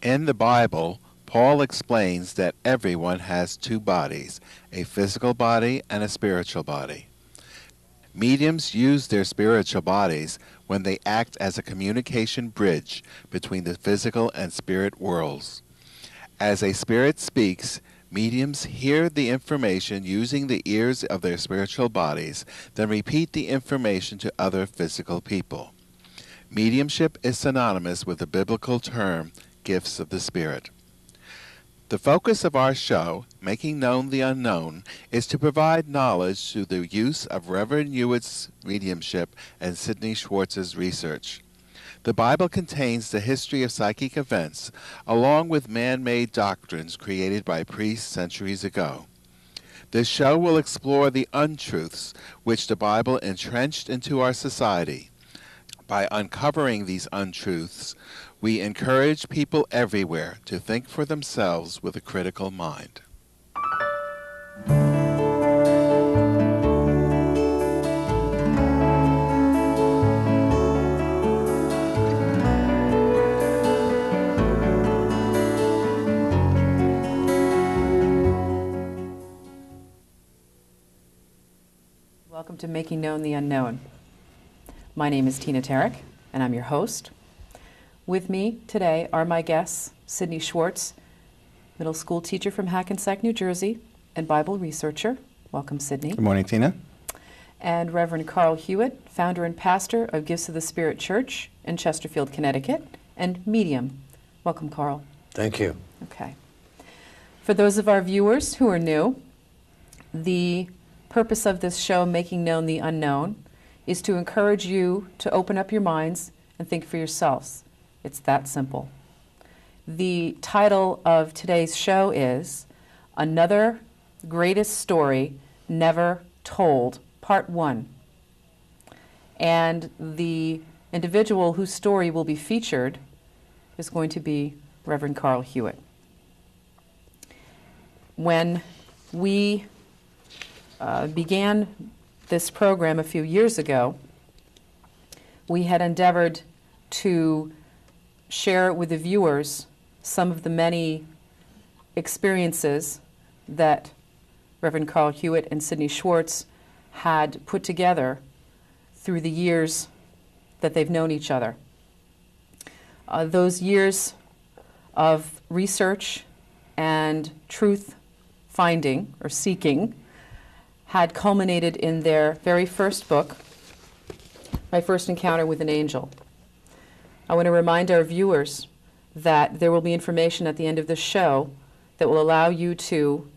In the Bible, Paul explains that everyone has two bodies, a physical body and a spiritual body. Mediums use their spiritual bodies when they act as a communication bridge between the physical and spirit worlds. As a spirit speaks, mediums hear the information using the ears of their spiritual bodies, then repeat the information to other physical people. Mediumship is synonymous with the biblical term, gifts of the Spirit. The focus of our show, Making Known the Unknown, is to provide knowledge through the use of Reverend Hewitt's mediumship and Sidney Schwartz's research. The Bible contains the history of psychic events, along with man-made doctrines created by priests centuries ago. This show will explore the untruths which the Bible entrenched into our society. By uncovering these untruths, we encourage people everywhere to think for themselves with a critical mind. Welcome to Making Known the Unknown. My name is Tarryk, and I'm your host. With me today are my guests, Sidney Schwartz, middle school teacher from Hackensack, New Jersey, and Bible researcher. Welcome, Sidney. Good morning, Tina. And Reverend Carl Hewitt, founder and pastor of Gifts of the Spirit Church in Chesterfield, Connecticut, and medium. Welcome, Carl. Thank you. Okay. For those of our viewers who are new, the purpose of this show, Making Known the Unknown, is to encourage you to open up your minds and think for yourselves. It's that simple. The title of today's show is Another Greatest Story Never Told, Part 1. And the individual whose story will be featured is going to be Reverend Carl Hewitt. When we began this program a few years ago, we had endeavored to share with the viewers some of the many experiences that Reverend Carl Hewitt and Sidney Schwartz had put together through the years that they've known each other. Those years of research and truth finding or seeking had culminated in their very first book, My First Encounter with an Angel. I want to remind our viewers that there will be information at the end of this show that will allow you to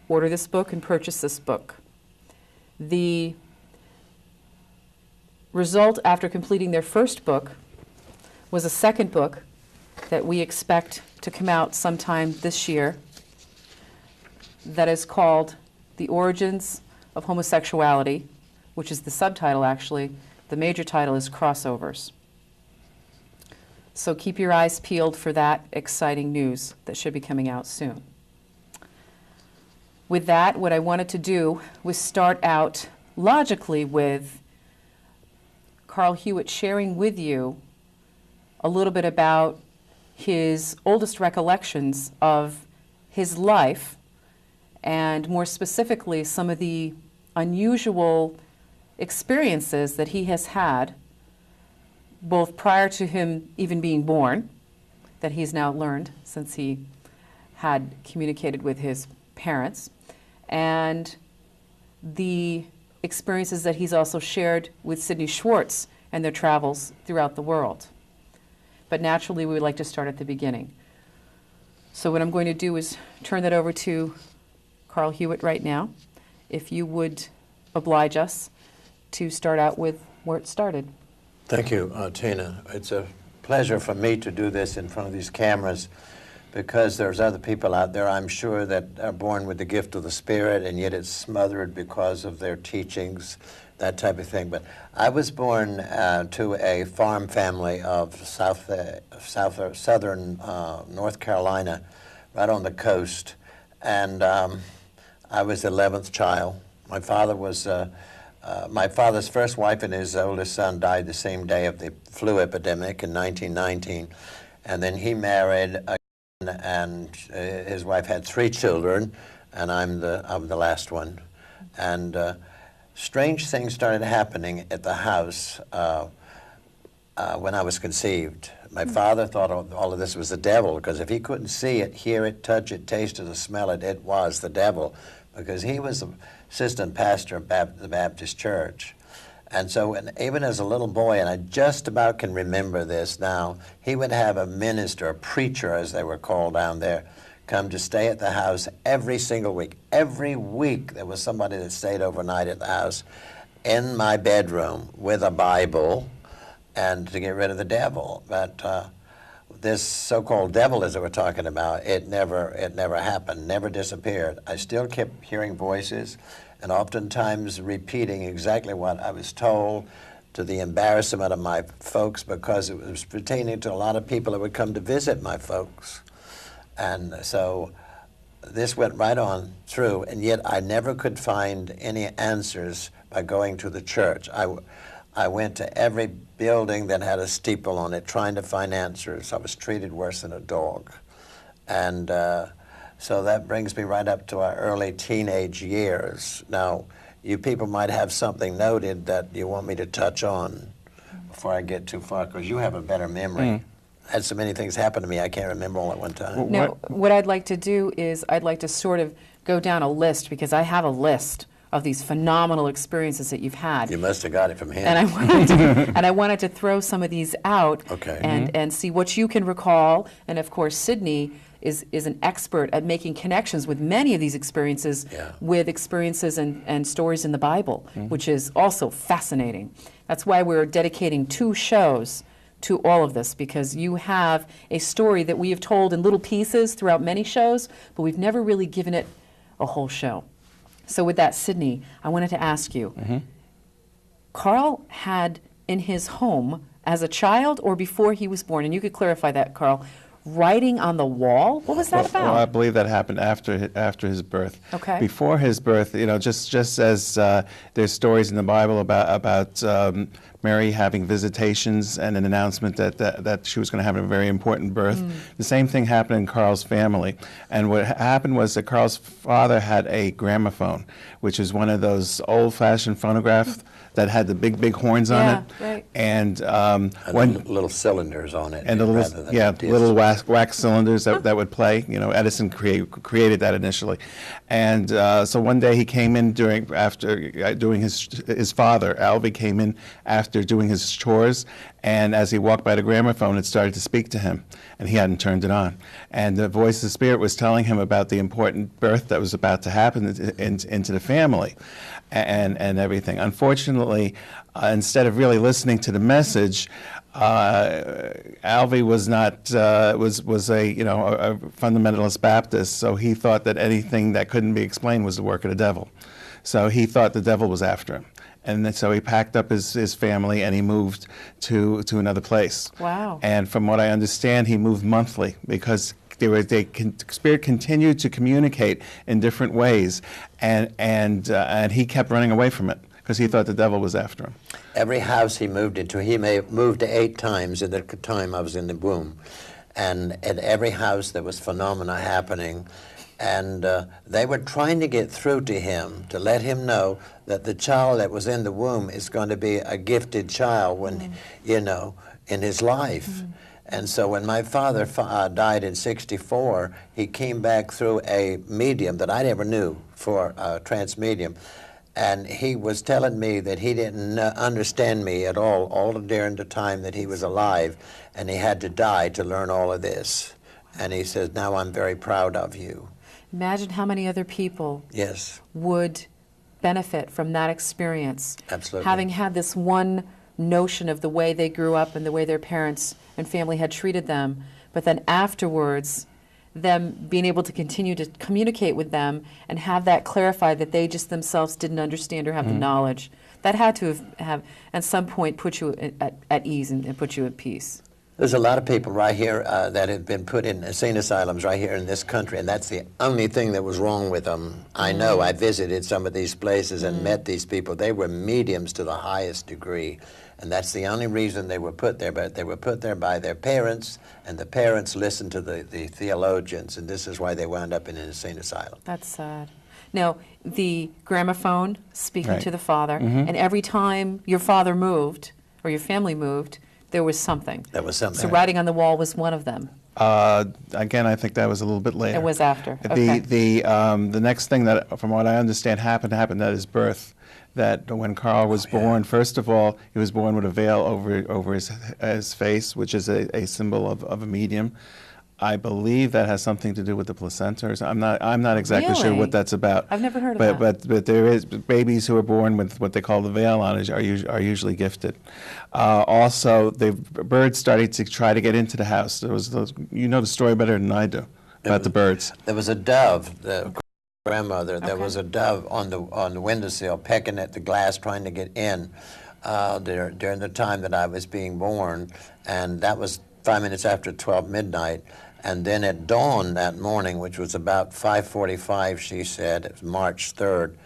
order this book and purchase this book. The result after completing their first book was a second book that we expect to come out sometime this year that is called The Origins of Homosexuality, which is the subtitle actually. The major title is Crossovers. So keep your eyes peeled for that exciting news that should be coming out soon. With that, what I wanted to do was start out logically with Carl Hewitt sharing with you a little bit about his oldest recollections of his life, and more specifically, some of the unusual experiences that he has had, both prior to him even being born, that he's now learned since he had communicated with his parents, and the experiences that he's also shared with Sidney Schwartz and their travels throughout the world. But naturally, we would like to start at the beginning. So what I'm going to do is turn that over to Carl Hewitt right now, if you would oblige us to start out with where it started. Thank you, Tina. It's a pleasure for me to do this in front of these cameras because there's other people out there, I'm sure, that are born with the gift of the Spirit, and yet it's smothered because of their teachings, that type of thing. But I was born to a farm family of southern North Carolina, right on the coast, and I was the 11th child. My father was, my father's first wife and his oldest son died the same day of the flu epidemic in 1919, and then he married and his wife had 3 children, and I'm the last one. And strange things started happening at the house when I was conceived. My father thought all of this was the devil, because if he couldn't see it, hear it, touch it, taste it, or smell it, it was the devil, because he was the assistant pastor of the Baptist church. And so even as a little boy, and I just about can remember this now, he would have a minister, a preacher as they were called down there, come to stay at the house every single week. Every week there was somebody that stayed overnight at the house in my bedroom with a Bible and to get rid of the devil. But this so-called devil, as they were talking about, it never happened, never disappeared. I still kept hearing voices, and oftentimes repeating exactly what I was told, to the embarrassment of my folks, because it was pertaining to a lot of people that would come to visit my folks. And so this went right on through, and yet I never could find any answers by going to the church. I went to every building that had a steeple on it trying to find answers. I was treated worse than a dog. And so that brings me right up to our early teenage years. Now, you people might have something noted that you want me to touch on before I get too far, because you have a better memory. Had so many things happen to me, I can't remember all at one time. Now, what I'd like to do is I'd like to sort of go down a list, because I have a list of these phenomenal experiences that you've had. You must have got it from him. And I wanted to throw some of these out, Okay. and see what you can recall. And of course, Sidney is an expert at making connections with many of these experiences, with experiences and stories in the Bible, which is also fascinating. That's why we're dedicating 2 shows to all of this, because you have a story that we have told in little pieces throughout many shows, but we've never really given it a whole show. So with that, Sidney, I wanted to ask you, Carl had in his home as a child or before he was born, and you could clarify that, Carl, writing on the wall? What was that about? Well, I believe that happened after his birth. Okay. Before his birth, just as there's stories in the Bible about Mary having visitations and an announcement that she was going to have a very important birth. The same thing happened in Carl's family. And what happened was that Carl's father had a gramophone, which is one of those old-fashioned phonographs that had the big horns on it. Right. And little cylinders on it. And the little wax cylinders that would play. Edison created that initially. And so one day he came in after doing his father, Alvy, came in after doing his chores, and as he walked by the gramophone, it started to speak to him, and he hadn't turned it on. And the voice of the Spirit was telling him about the important birth that was about to happen into the family and everything. Unfortunately, instead of really listening to the message, Alvy was a fundamentalist Baptist, so he thought that anything that couldn't be explained was the work of the devil. So he thought the devil was after him. And then, so he packed up his family and he moved to another place. Wow. And from what I understand, he moved monthly because Spirit continued to communicate in different ways, and he kept running away from it because he thought the devil was after him. Every house he moved into, he may have moved 8 times in the time I was in the womb. And at every house there was phenomena happening. And they were trying to get through to him to let him know that the child that was in the womb is going to be a gifted child when, in his life. And so when my father died in '64, he came back through a medium that I never knew for a trance medium. And he was telling me that he didn't understand me at all during the time that he was alive, and he had to die to learn all of this. And he says, now I'm very proud of you. Imagine how many other people would benefit from that experience. Absolutely. Having had this one notion of the way they grew up and the way their parents and family had treated them, but then afterwards, them being able to continue to communicate with them and have that clarified that they just themselves didn't understand or have the knowledge. That had to have at some point put you at ease and put you at peace. There's a lot of people right here that have been put in insane asylums right here in this country, and that's the only thing that was wrong with them. I know. I visited some of these places and met these people. They were mediums to the highest degree, and that's the only reason they were put there. But they were put there by their parents, and the parents listened to the theologians, and this is why they wound up in an insane asylum. That's sad. Now, the gramophone speaking Right. to the father, and every time your father moved, or your family moved, there was something. That was something. So writing on the wall was one of them. Again, I think that was a little bit later. It was after. Okay. The next thing that, from what I understand, happened at his birth. That when Carl was born, first of all, he was born with a veil over his face, which is a symbol of a medium. I believe that has something to do with the placenta. Or I'm not exactly sure Really? what that's about. I've never heard of that. But there is babies who are born with what they call the veil on are usually gifted. Also, the birds started to try to get into the house. There was those, you know the story better than I do about the birds. There was a dove, the grandmother, there Okay. was a dove on the windowsill pecking at the glass trying to get in during the time that I was being born, and that was 5 minutes after 12 midnight. And then at dawn that morning, which was about 5:45, she said, it was March 3rd,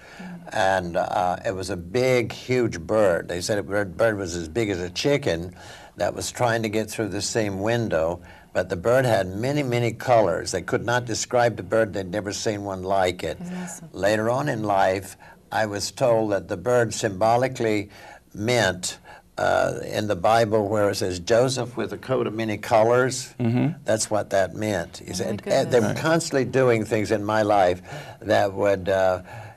and it was a big, huge bird. They said the bird was as big as a chicken that was trying to get through the same window, but the bird had many, many colors. They could not describe the bird. They'd never seen one like it. Awesome. Later on in life, I was told that the bird symbolically meant in the Bible where it says Joseph with a coat of many colors, that's what that meant. He said goodness. they were constantly doing things in my life that would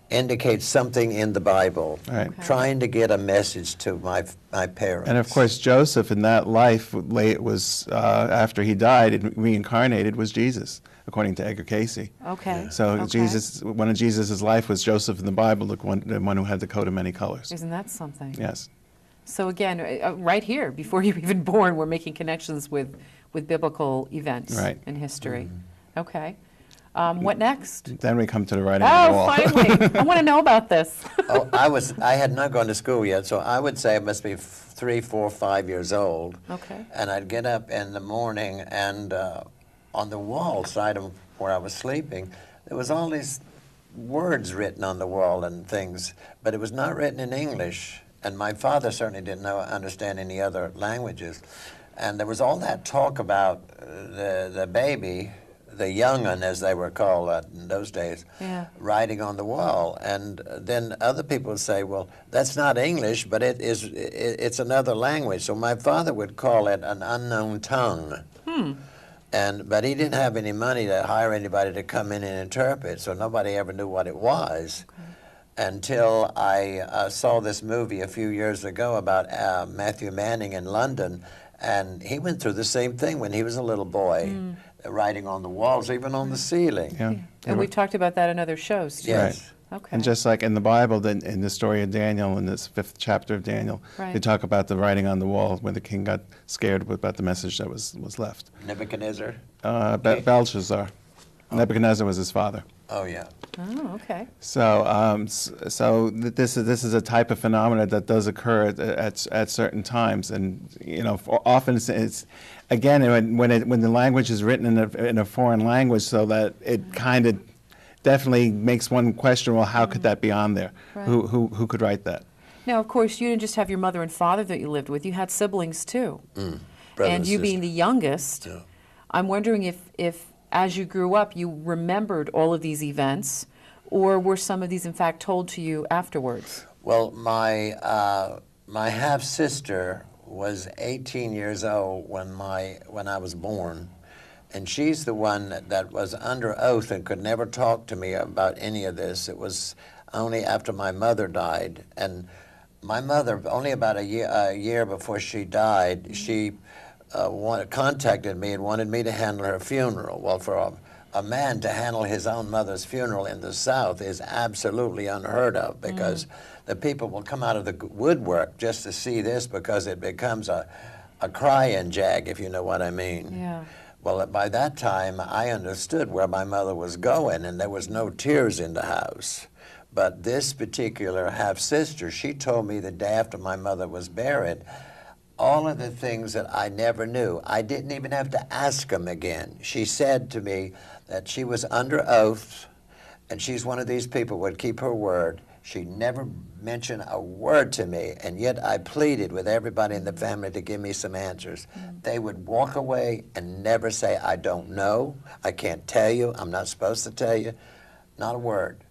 indicate something in the Bible, Right. trying to get a message to my parents. And of course, Joseph in that life, was after he died and reincarnated, was Jesus, according to Edgar Casey. Okay. So Okay. Jesus, one of Jesus' life was Joseph in the Bible, the one who had the coat of many colors. Isn't that something? Yes. So again, right here, before you were even born, we're making connections with biblical events Right. in history. Okay. What next? Then we come to the writing on the Oh, wall. finally! I want to know about this. Oh, I had not gone to school yet, so I would say I must be 3, 4, 5 years old. Okay. And I'd get up in the morning, and on the wall side of where I was sleeping, there was all these words written on the wall and things, but it was not written in English. And my father certainly didn't understand any other languages. And there was all that talk about the baby, the young'un, as they were called in those days, Yeah. writing on the wall. And then other people would say, well, that's not English, but it's another language. So my father would call it an unknown tongue. But he didn't have any money to hire anybody to come in and interpret, so nobody ever knew what it was. Until I saw this movie a few years ago about Matthew Manning in London, and he went through the same thing when he was a little boy, writing on the walls, even on the ceiling. Yeah. And we've talked about that in other shows, too. Yes. Okay. And just like in the Bible, then in the story of Daniel, in this 5th chapter of Daniel, Right. they talk about the writing on the wall when the king got scared about the message that was left. Nebuchadnezzar. Belshazzar. Nebuchadnezzar was his father. Oh, yeah. Oh, okay. So, this is a type of phenomena that does occur at certain times, and often it's again when the language is written in a foreign language, so that it kind of definitely makes one question, well, how could that be on there? Right. Who could write that? Now, of course, you didn't just have your mother and father that you lived with. You had siblings, too. Brother And you sister. being the youngest, Yeah. I'm wondering if, as you grew up, you remembered all of these events, or were some of these, in fact, told to you afterwards? Well, my half-sister was 18 years old when I was born, and she's the one that was under oath and could never talk to me about any of this. It was only after my mother died, and my mother, only about a year before she died, she contacted me and wanted me to handle her funeral. Well, for a man to handle his own mother's funeral in the South is absolutely unheard of, because the people will come out of the woodwork just to see this, because it becomes a crying jag, if you know what I mean. Yeah. Well, by that time, I understood where my mother was going, and there was no tears in the house. But this particular half-sister, she told me the day after my mother was buried, all of the things that I never knew. I didn't even have to ask them again. She said to me that she was under oath, and she's one of these people who would keep her word. She never mentioned a word to me, and yet I pleaded with everybody in the family to give me some answers. They would walk away and never say, I don't know, I can't tell you, I'm not supposed to tell you, not a word.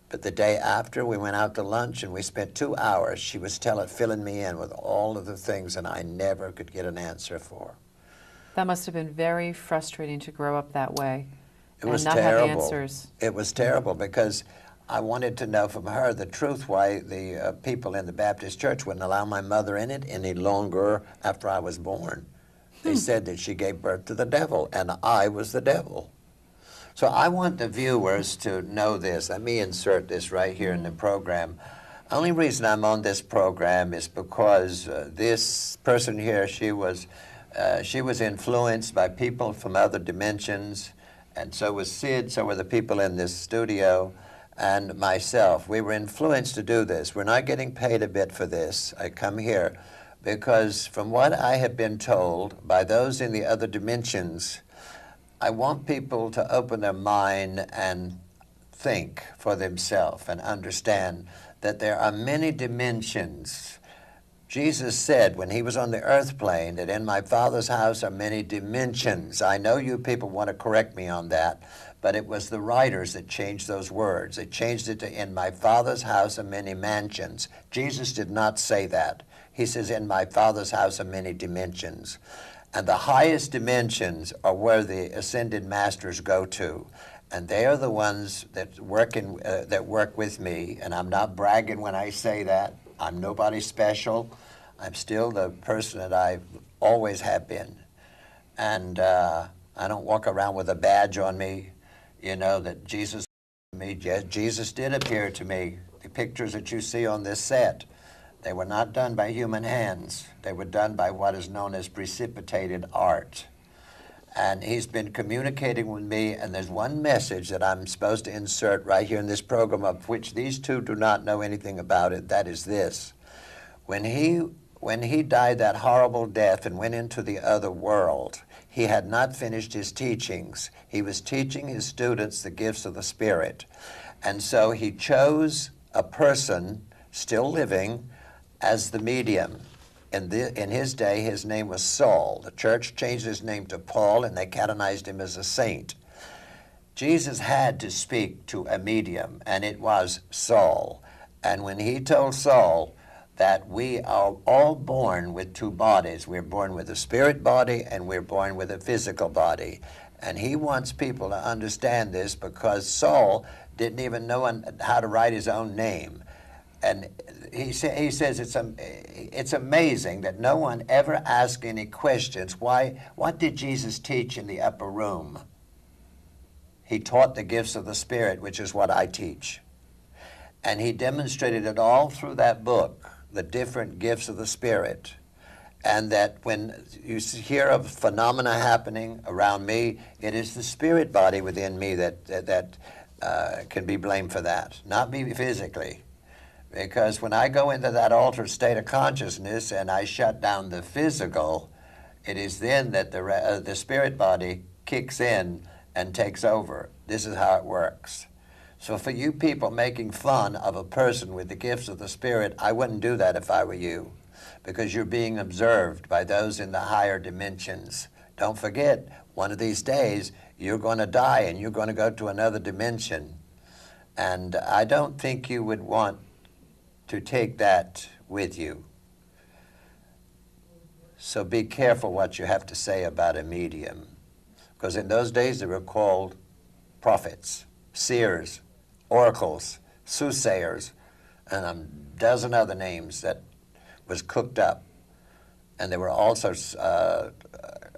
But the day after, we went out to lunch, and we spent 2 hours. She was filling me in with all of the things that I never could get an answer for. That must have been very frustrating to grow up that way. It was not terrible. have answers. It was terrible because I wanted to know from her the truth why the people in the Baptist church wouldn't allow my mother in it any longer after I was born. They said that she gave birth to the devil, and I was the devil. So I want the viewers to know this. Let me insert this right here in the program. Only reason I'm on this program is because this person here, she was influenced by people from other dimensions, and so was Sid, so were the people in this studio, and myself. We were influenced to do this. We're not getting paid a bit for this. I come here because from what I have been told by those in the other dimensions, I want people to open their mind and think for themselves and understand that there are many dimensions. Jesus said when he was on the earth plane that in my Father's house are many dimensions. I know you people want to correct me on that, but it was the writers that changed those words. They changed it to in my Father's house are many mansions. Jesus did not say that. He says in my Father's house are many dimensions. And the highest dimensions are where the ascended masters go to. And they are the ones that work with me. And I'm not bragging when I say that. I'm nobody special. I'm still the person that I always have been. And I don't walk around with a badge on me, you know, that Jesus me. Yes, Jesus did appear to me. The pictures that you see on this set, they were not done by human hands. They were done by what is known as precipitated art. And he's been communicating with me, and there's one message that I'm supposed to insert right here in this program, of which these two do not know anything about it. That is this. When he died that horrible death and went into the other world, he had not finished his teachings. He was teaching his students the gifts of the Spirit. And so he chose a person still living as the medium. In his day, his name was Saul. The church changed his name to Paul, and they canonized him as a saint. Jesus had to speak to a medium, and it was Saul. And when he told Saul that we are all born with two bodies, we're born with a spirit body and we're born with a physical body. And he wants people to understand this because Saul didn't even know how to write his own name. And he says it's amazing that no one ever asked any questions. What did Jesus teach in the upper room? He taught the gifts of the Spirit, which is what I teach. And he demonstrated it all through that book, the different gifts of the Spirit. And that when you hear of phenomena happening around me, it is the spirit body within me that can be blamed for that, not me physically. Because when I go into that altered state of consciousness and I shut down the physical, it is then that the spirit body kicks in and takes over. This is how it works. So for you people making fun of a person with the gifts of the Spirit, I wouldn't do that if I were you, because you're being observed by those in the higher dimensions. Don't forget, one of these days, you're going to die and you're going to go to another dimension. And I don't think you would want to take that with you. So be careful what you have to say about a medium. Because in those days they were called prophets, seers, oracles, soothsayers, and a dozen other names that was cooked up. And they were also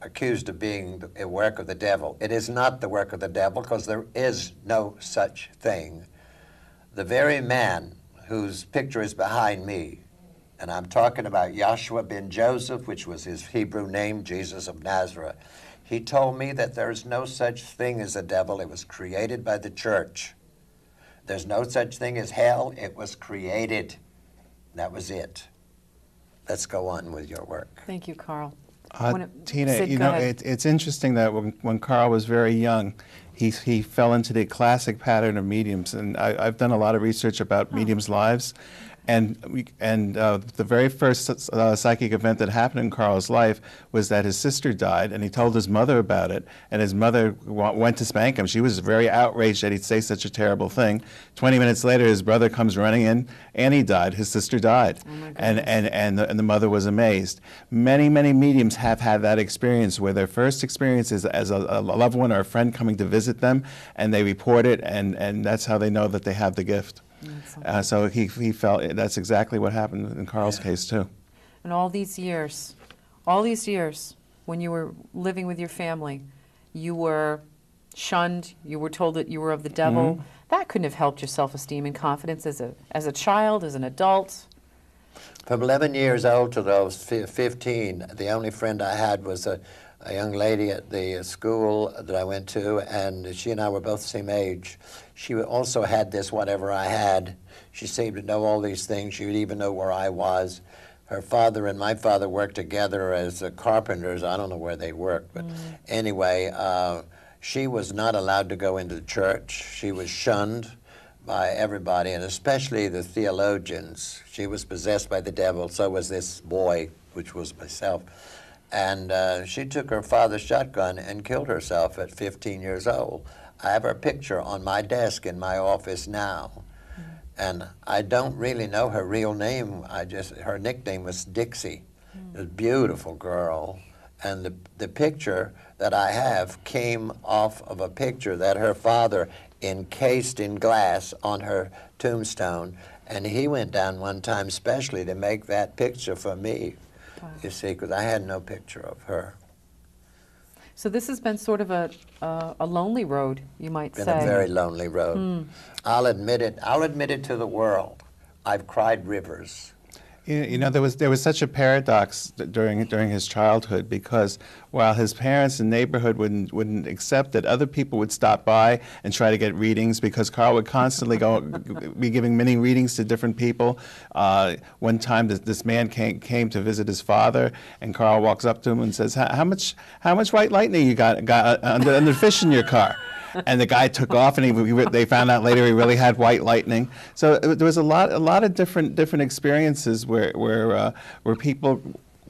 accused of being a work of the devil. It is not the work of the devil because there is no such thing. The very man whose picture is behind me, and I'm talking about Yahshua ben Joseph, which was his Hebrew name, Jesus of Nazareth. He told me that there is no such thing as a devil. It was created by the church. There's no such thing as hell. It was created. That was it. let's go on with your work. Thank you, Carl. Tina, Sid, you go know, ahead. it's interesting that when Carl was very young, he fell into the classic pattern of mediums, and I've done a lot of research about mediums' lives, and the very first psychic event that happened in Carl's life was that his sister died, and he told his mother about it, and his mother went to spank him. She was very outraged that he'd say such a terrible thing. 20 minutes later, his brother comes running in, and he died. His sister died, and the mother was amazed. Many mediums have had that experience where their first experience is as a loved one or a friend coming to visit them, and they report it, and that's how they know that they have the gift. So he felt that's exactly what happened in Carl's case too. And all these years, when you were living with your family, you were shunned, you were told that you were of the devil. That couldn't have helped your self-esteem and confidence as a child, as an adult. From 11 years old to those 15, the only friend I had was a young lady at the school that I went to, and she and I were both the same age. She also had this, whatever I had. She seemed to know all these things. She would even know where I was. Her father and my father worked together as carpenters. I don't know where they worked, but anyway, she was not allowed to go into the church. She was shunned by everybody, and especially the theologians. She was possessed by the devil, so was this boy, which was myself. And she took her father's shotgun and killed herself at 15 years old. I have her picture on my desk in my office now. And I don't really know her real name. Her nickname was Dixie. A beautiful girl. And the picture that I have came off of a picture that her father encased in glass on her tombstone. And he went down one time specially to make that picture for me. Wow. You see, because I had no picture of her. So this has been sort of a lonely road, you might say. Been a very lonely road. I'll admit it. I'll admit it to the world. I've cried rivers. You know, there was such a paradox during his childhood, because while his parents and neighborhood wouldn't accept it, other people would stop by and try to get readings, because Carl would constantly be giving many readings to different people. One time, this man came to visit his father, and Carl walks up to him and says, "How much white lightning you got under the fish in your car?" And the guy took off, and they found out later he really had white lightning. So there was a lot of different experiences where people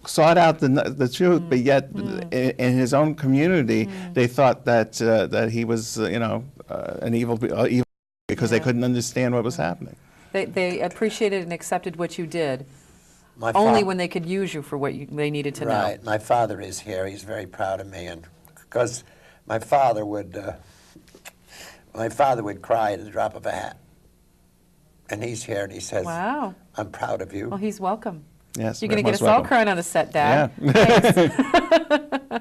sought out the truth, but yet in his own community they thought that he was an evil because they couldn't understand what was happening. They appreciated and accepted what you did. My only when they could use you for what they needed to know. Right. My father is here. He's very proud of me, and because my father would cry at the drop of a hat. And he's here, and he says, "Wow, I'm proud of you." Well, he's welcome. Yes, you're going to get us all crying on the set, Dad. Yeah.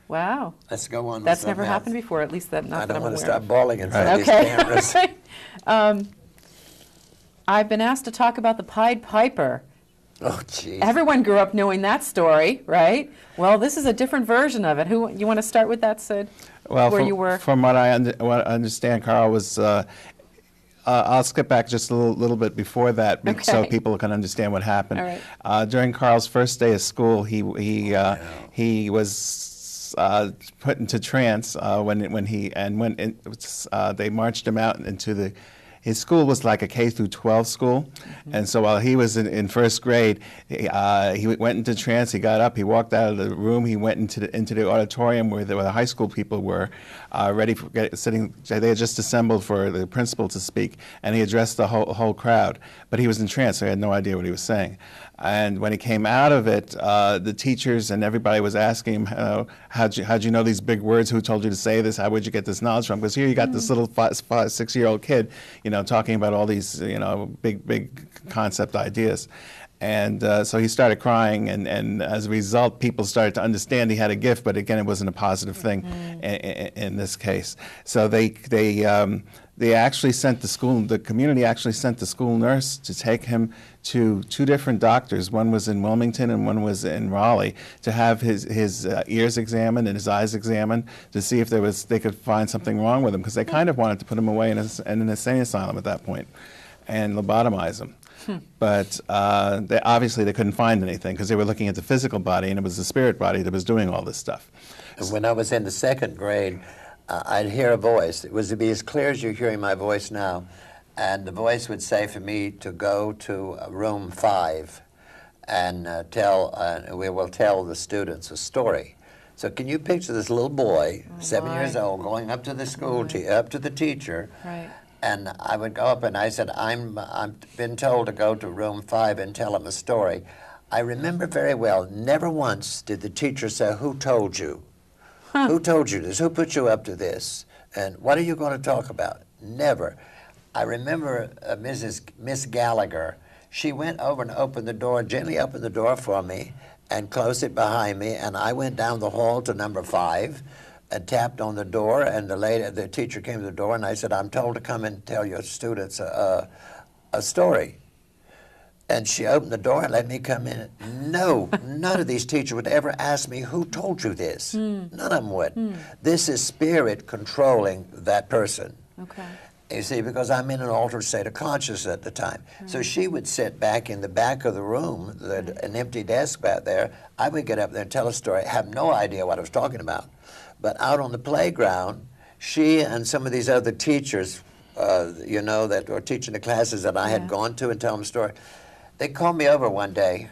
Wow. Let's go on. That's never happened before. At least that not I that don't I'm want to aware stop bawling in front of these cameras. I've been asked to talk about the Pied Piper. Oh, geez. Everyone grew up knowing that story, right? Well, this is a different version of it. You want to start with that, Sid? Well, Where from what I understand, Carl was. I'll skip back just a little bit before that, so people can understand what happened. All right. During Carl's first day of school, he was put into trance when they marched him out into his school was like a K through 12 school, and so while he was in first grade, he went into trance. He got up, he walked out of the room, he went into the auditorium where the high school people were ready for sitting. They had just assembled for the principal to speak, and he addressed the whole crowd. But he was in trance, so he had no idea what he was saying. And when he came out of it, the teachers and everybody was asking him, how'd you know these big words? Who told you to say this? How would you get this knowledge from? Because here you got this little 6-year-old kid, talking about all these, big concept ideas. And so he started crying, and as a result, people started to understand he had a gift, but again, it wasn't a positive thing in this case. So they actually sent the community actually sent the school nurse to take him to 2 different doctors. One was in Wilmington and one was in Raleigh, to have his ears examined and his eyes examined to see if they could find something wrong with him, because they kind of wanted to put him away in an insane asylum at that point. and lobotomize him. But obviously they couldn't find anything because they were looking at the physical body, and it was the spirit body that was doing all this stuff. And when I was in the second grade, I'd hear a voice. It was to be as clear as you're hearing my voice now. And the voice would say for me to go to room 5 and we will tell the students a story. So can you picture this little boy, 7 years old, going up to the up to the teacher, Right. and I would go up and I said, I've been told to go to room 5 and tell him a story. I remember very well, never once did the teacher say, who told you? Who told you this? Who put you up to this? And what are you going to talk about? Never. I remember Miss Gallagher. She went over and opened the door, gently opened the door for me and closed it behind me, and I went down the hall to number 5 and tapped on the door, and the teacher came to the door, and I said, I'm told to come and tell your students a story. And she opened the door and let me come in. No, none of these teachers would ever ask me, who told you this? None of them would. This is spirit controlling that person. Okay. You see, because I'm in an altered state of consciousness at the time. So she would sit back in the back of the room, an empty desk back there. I would get up there and tell a story. I have no idea what I was talking about. But out on the playground, she and some of these other teachers, you know, that were teaching the classes that I had gone to and tell them a story, they called me over one day,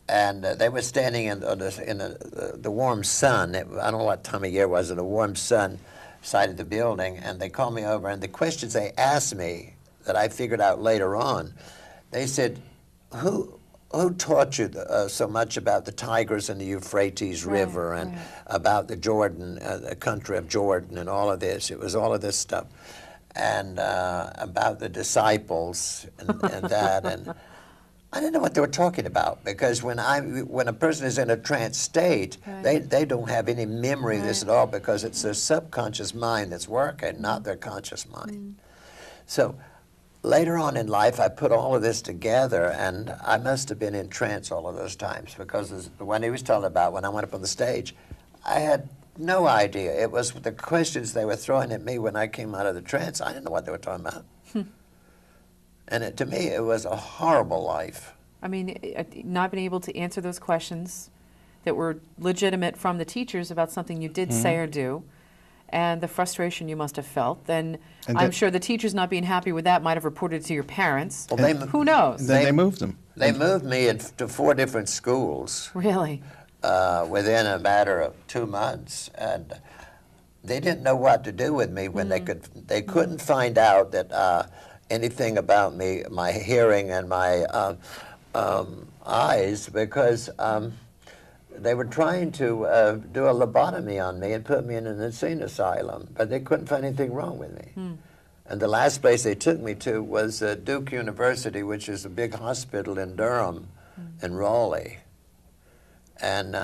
and they were standing in the warm sun. I don't know what time of year it was, in the warm sun side of the building, and they called me over, and the questions they asked me that I figured out later on, they said, who taught you so much about the tigers and the Euphrates River and about the Jordan, the country of Jordan and all of this? It was all of this stuff. And about the disciples and that. And I didn't know what they were talking about, because when a person is in a trance state, they don't have any memory of this at all, because it's their subconscious mind that's working, not their conscious mind. So later on in life, I put all of this together, and I must have been in trance all of those times, because the one he was telling about, when I went up on the stage, I had no idea. It was the questions they were throwing at me when I came out of the trance. I didn't know what they were talking about. And to me, it was a horrible life. I mean, not being able to answer those questions that were legitimate from the teachers about something you did say or do, and the frustration you must have felt. Then I'm sure the teachers not being happy with that might have reported it to your parents. Well, who knows? Then they moved them. They moved me to 4 different schools Really? within a matter of 2 months, and they didn't know what to do with me when they couldn't find out that anything about me, my hearing and my eyes, because they were trying to do a lobotomy on me and put me in an insane asylum, but they couldn't find anything wrong with me. And the last place they took me to was Duke University, which is a big hospital in Durham and Raleigh. And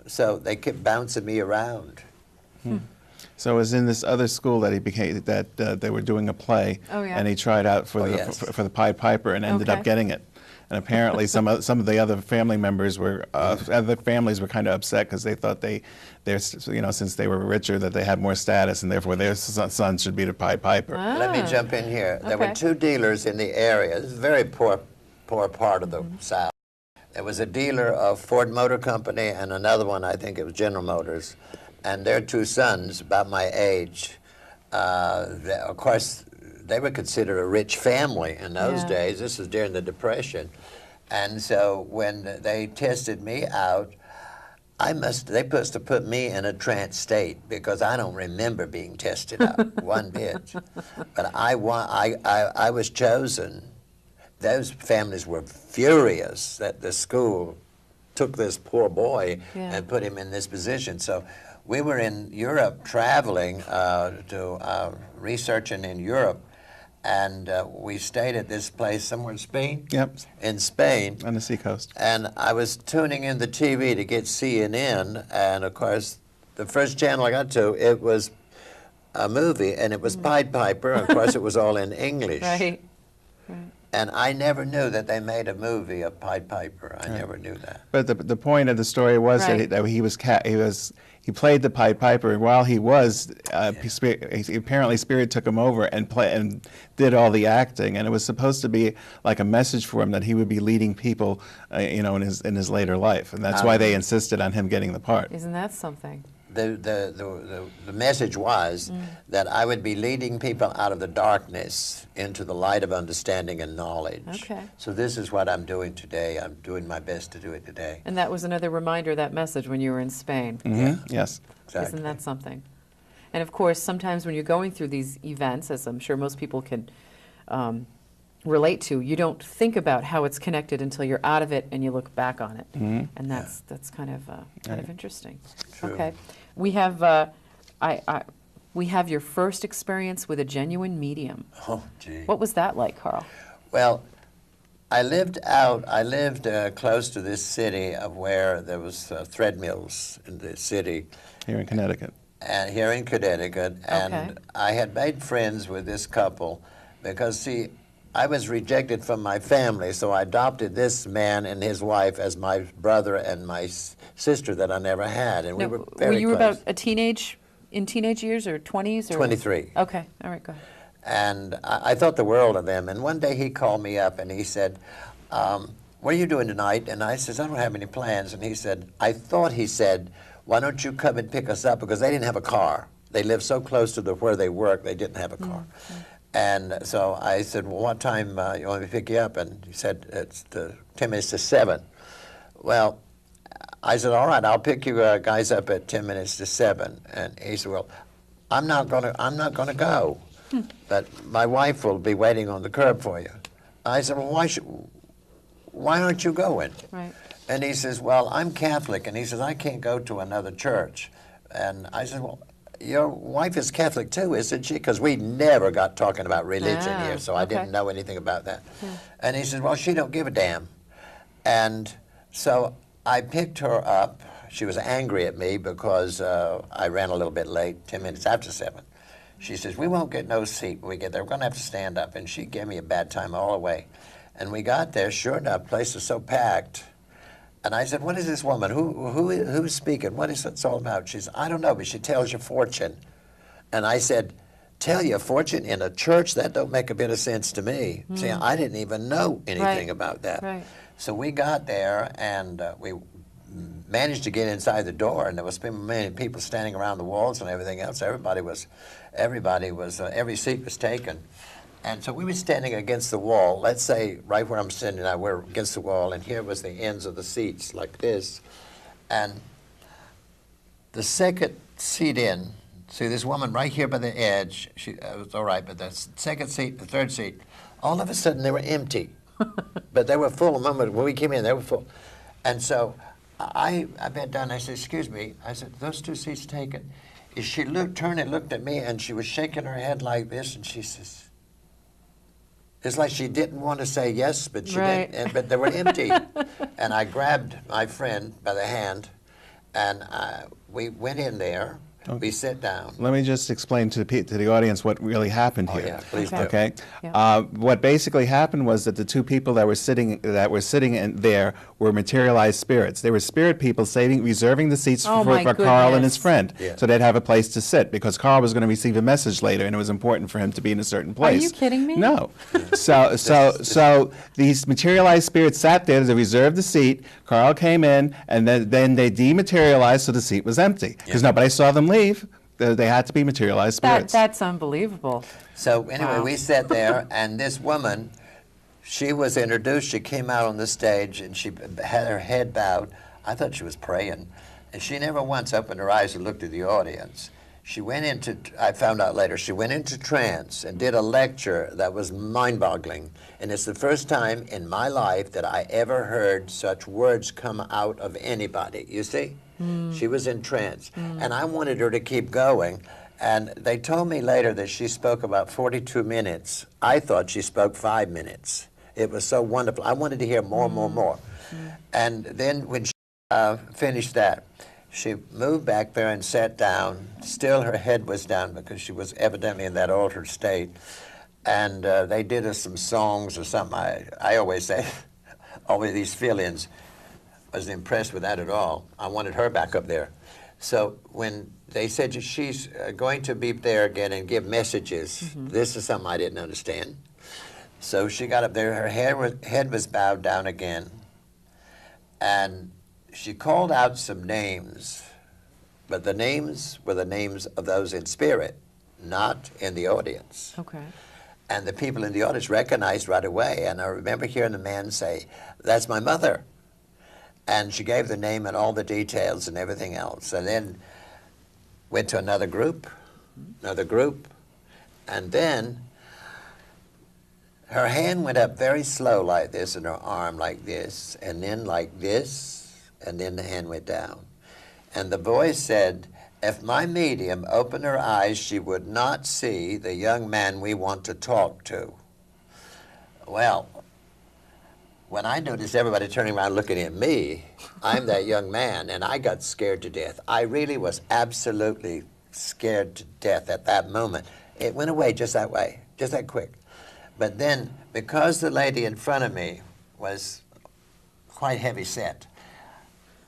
so they kept bouncing me around. So it was in this other school that they were doing a play, and he tried out for the Pied Piper and ended up getting it. And apparently some of the other family members were other families were kind of upset, because they thought since they were richer, that they had more status, and therefore their son should be the Pied Piper. Let me jump in here. There were 2 dealers in the area. This is a very poor part of the South. There was a dealer of Ford Motor Company and another one, I think it was General Motors. And their 2 sons, about my age, of course, they were considered a rich family in those days. This was during the Depression. And so when they tested me out, they must have put me in a trance state, because I don't remember being tested out one bit. But I was chosen. Those families were furious that the school took this poor boy and put him in this position. So we were in Europe traveling researching in Europe, and we stayed at this place somewhere in Spain. Yep. In Spain. On the seacoast. And I was tuning in the TV to get CNN, and of course, the first channel I got to, it was a movie, and it was Pied Piper, and of course it was all in English. Right. And I never knew that they made a movie of Pied Piper. I never knew that. But the point of the story was Right. that he played the Pied Piper, and while he was apparently Spirit took him over and did all the acting, and it was supposed to be like a message for him that he would be leading people, in his later life, and that's why they insisted on him getting the part. Isn't that something? The message was that I would be leading people out of the darkness into the light of understanding and knowledge. Okay. So this is what I'm doing today. I'm doing my best to do it today. And that was another reminder, that message, when you were in Spain. Yes. Exactly. Isn't that something? And of course, sometimes when you're going through these events, as I'm sure most people can relate to, you don't think about how it's connected until you're out of it and you look back on it. And that's kind of interesting. True. Okay. We have we have your first experience with a genuine medium. Oh, gee. What was that like, Carl? Well, I lived close to this city of where there was thread mills in the city. Here in Connecticut. And here in Connecticut, and Okay. I had made friends with this couple because, see, I was rejected from my family, so I adopted this man and his wife as my brother and my sister that I never had, and we Now, were very you close. about in teenage years or 20s? Or? 23. Okay, all right, go ahead. And I thought the world of them. And one day he called me up and he said, what are you doing tonight? And I said, I don't have any plans. And he said, he said, why don't you come and pick us up? Because they didn't have a car. They lived so close to where they worked, they didn't have a car. And so I said, well, what time you want me to pick you up? And he said, it's 10 minutes to 7. Well, I said, all right, I'll pick you guys up at 10 minutes to 7. And he said, well, I'm not gonna go, but my wife will be waiting on the curb for you. I said, well, why aren't you going? Right. And he says, well, I'm Catholic, and he says, I can't go to another church. And I said, well, your wife is Catholic too, isn't she? Because we never got talking about religion here, so I okay. didn't know anything about that. And he says, well, she don't give a damn. And so I picked her up. She was angry at me because I ran a little bit late, 10 minutes after 7. She says, we won't get no seat when we get there. We're going to have to stand up. And she gave me a bad time all the way. And we got there, sure enough, the place was so packed. And I said, what is this woman? Who's speaking? What is it all about? She said, I don't know, but she tells your fortune. And I said, tell your fortune in a church? That don't make a bit of sense to me. See, I didn't even know anything about that. Right. So we got there, and we managed to get inside the door, and there was many people standing around the walls and everything else. Every seat was taken. And so we were standing against the wall. Let's say right where I'm standing now, we're against the wall, and here was the ends of the seats like this. And the second seat in, see this woman right here by the edge, she was all right, but the second seat, the third seat, all of a sudden they were empty. But they were full. A moment when we came in, they were full. And so I bent down, I said, excuse me. I said, those 2 seats taken. She turned and looked at me, and she was shaking her head like this, and she says, it's like she didn't want to say yes, but she Right. didn't, but they were empty. And I grabbed my friend by the hand, and we went in there. We sat down. Let me just explain to the audience what really happened here. Yeah, please do. Okay. Yeah. What basically happened was that the 2 people that were sitting in there were materialized spirits. They were spirit people reserving the seats Oh, for my Carl and goodness. his friend, Yeah. so they'd have a place to sit, because Carl was going to receive a message later, and it was important for him to be in a certain place. you kidding me? No. So these materialized spirits sat there to reserve the seat. Carl came in, and then they dematerialized, so the seat was empty, because nobody saw them leave. They had to be materialized spirits. That's unbelievable. So anyway, Wow. we sat there, and this woman, she was introduced. She came out on the stage, and she had her head bowed. I thought she was praying, and she never once opened her eyes and looked at the audience. She went into, I found out later, she went into trance and did a lecture that was mind-boggling. And it's the first time in my life that I ever heard such words come out of anybody, you see? She was in trance. And I wanted her to keep going. And they told me later that she spoke about 42 minutes. I thought she spoke 5 minutes. It was so wonderful. I wanted to hear more, more. And then when she finished that, she moved back there and sat down. Still her head was down because she was evidently in that altered state. And they did us some songs or something. I always say, always these fill-ins. I wasn't impressed with that at all. I wanted her back up there. So when they said she's going to be there again and give messages, this is something I didn't understand. So she got up there, her head was bowed down again, and she called out some names, but the names were the names of those in spirit, not in the audience. Okay. And the people in the audience recognized right away, and I remember hearing the man say, "That's my mother." And she gave the name and all the details and everything else. And then went to another group, and then her hand went up very slow like this, and her arm like this, and then like this, and then the hand went down. And the voice said, "If my medium opened her eyes, she would not see the young man we want to talk to." Well, when I noticed everybody turning around looking at me, I'm that young man, and I got scared to death. I really was absolutely scared to death at that moment. It went away just that way, just that quick. But then, because the lady in front of me was quite heavy set,